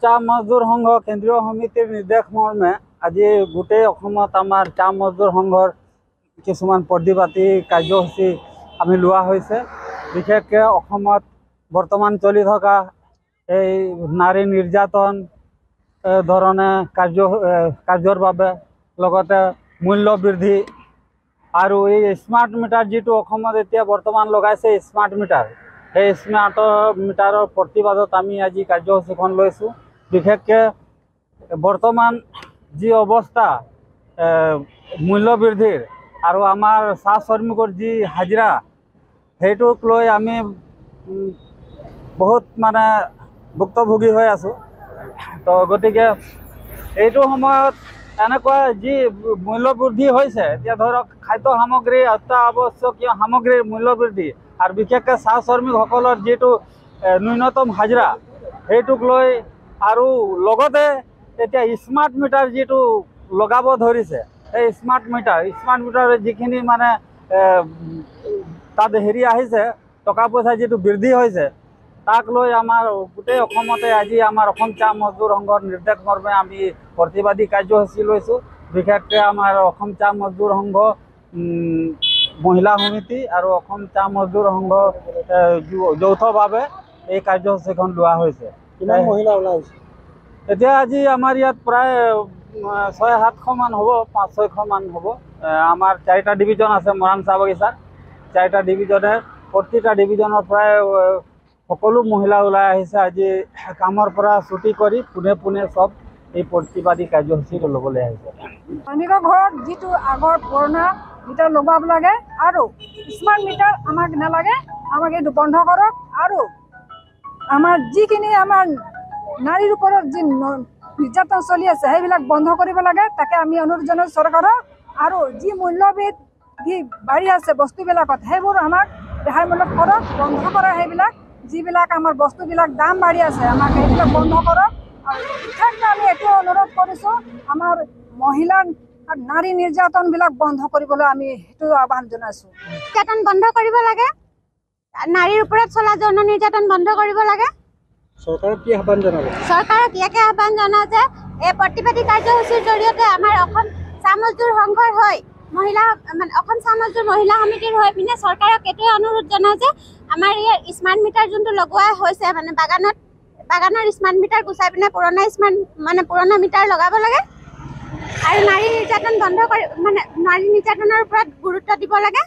চাহ মজদুৰ সংঘ কেন্দ্ৰীয় সমিতিৰ নিৰ্দেশ মৰ্মে আজি গোটেই অসমত আমাৰ চাহ মজদুৰ সংঘৰ কিছুমান প্ৰতিবাদী কাৰ্যসূচী আমি লোৱা হৈছে। বিশেষকৈ অসমত বৰ্তমান চলি থকা এই নাৰী নিৰ্যাতন ধৰণে কাৰ্যৰ বাবে লগতে মূল্য বৃদ্ধি আৰু এই স্মাৰ্ট মিটাৰ যিটো অসমত এতিয়া বৰ্তমান লগাইছে স্মাৰ্ট মিটাৰ, সেই স্মাৰ্ট মিটাৰৰ প্ৰতিবাদত আমি আজি কাৰ্যসূচীখন লৈছোঁ। বিশেষকৈ বৰ্তমান যি অৱস্থা মূল্য বৃদ্ধিৰ আৰু আমাৰ চাহ শ্ৰমিকৰ যি হাজিৰা সেইটোক লৈ আমি বহুত মানে ভুক্তভোগী হৈ আছোঁ। তো গতিকে এইটো সময়ত এনেকুৱা যি মূল্য বৃদ্ধি হৈছে, এতিয়া ধৰক খাদ্য সামগ্ৰী অত্যাৱশ্যকীয় সামগ্ৰীৰ মূল্য বৃদ্ধি আৰু বিশেষকৈ চাহ শ্ৰমিকসকলৰ যিটো ন্যূনতম হাজিৰা সেইটোক লৈ আৰু লগতে এতিয়া স্মাৰ্ট মিটাৰ যিটো লগাব ধৰিছে, সেই স্মাৰ্ট মিটাৰৰ যিখিনি মানে তাত আহিছে টকা পইচা যিটো বৃদ্ধি হৈছে তাক লৈ আমাৰ গোটেই অসমতে আজি আমাৰ অসম চাহ মজদুৰ সংঘৰ নিৰ্দেশ মৰ্মে আমি প্ৰতিবাদী কাৰ্যসূচী লৈছোঁ। বিশেষকৈ আমাৰ অসম চাহ মজদুৰ সংঘ মহিলা সমিতি আৰু অসম চাহ মজদুৰ সংঘ যৌথভাৱে এই কাৰ্যসূচীখন লোৱা হৈছে। কিমান মহিলা ওলাইছে? এতিয়া আজি আমাৰ ইয়াত প্ৰায় 600-700 মান হ'ব, 500-600 মান হ'ব। আমাৰ 4টা ডিভিজন আছে মৰাণ চাহ বাগিচাত। 4টা ডিভিজনে প্ৰতিটা ডিভিজনৰ প্ৰায় সকলো মহিলা ওলাই আহিছে। আজি কামৰ পৰা ছুটি কৰি পোনে চব এই প্ৰতিবাদী কাৰ্যসূচীটো ল'বলৈ আহিছে। শ্ৰমিকৰ ঘৰত যিটো আগৰ পুৰণা মিটাৰ লগাব লাগে আৰু স্মাৰ্ট মিটাৰ আমাক নালাগে, আমাক এইটো বন্ধ কৰক। আৰু আমাৰ যিখিনি আমাৰ নাৰীৰ ওপৰত যি নিৰ্যাতন চলি আছে সেইবিলাক বন্ধ কৰিব লাগে, তাকে আমি অনুৰোধ জনাইছোঁ চৰকাৰক। আৰু যি মূল্যবৃদ্ধি বাঢ়ি আছে বস্তুবিলাকত সেইবোৰ আমাক ৰেহাই মূল্যত কৰক, বন্ধ কৰা। সেইবিলাক যিবিলাক আমাৰ বস্তুবিলাক দাম বাঢ়ি আছে আমাক সেইবিলাক বন্ধ কৰক। আৰু বিশেষকৈ আমি এইটো অনুৰোধ কৰিছোঁ আমাৰ মহিলাৰ নাৰী নিৰ্যাতনবিলাক বন্ধ কৰিবলৈ আমি সেইটো আহ্বান জনাইছোঁ। নিৰ্যাতন বন্ধ কৰিব লাগে, নাৰীৰ ওপৰত চলা যৌন নিৰ্যাতন বন্ধ কৰিব লাগে। চৰকাৰক কি আহ্বান জনাব? চৰকাৰক ইয়াকে আহ্বান জনাওঁ যে এই প্ৰতিবাদী কাৰ্যসূচীৰ জৰিয়তে আমাৰ অসম চাহ মজদুৰ সংঘৰ হৈ অসম চাহ মজদুৰ মহিলা সমিতিৰ হৈ পিনে চৰকাৰক এইটোৱে অনুৰোধ জনাওঁ যে আমাৰ ইয়াৰ স্মাৰ্ট মিটাৰ যোনটো লগোৱা হৈছে মানে বাগানৰ স্মাৰ্ট মিটাৰ গুচাই পিনে পুৰণা মিটাৰ লগাব লাগে আৰু নাৰী নিৰ্যাতন বন্ধ কৰি নাৰী নিৰ্যাতনৰ ওপৰত গুৰুত্ব দিব লাগে।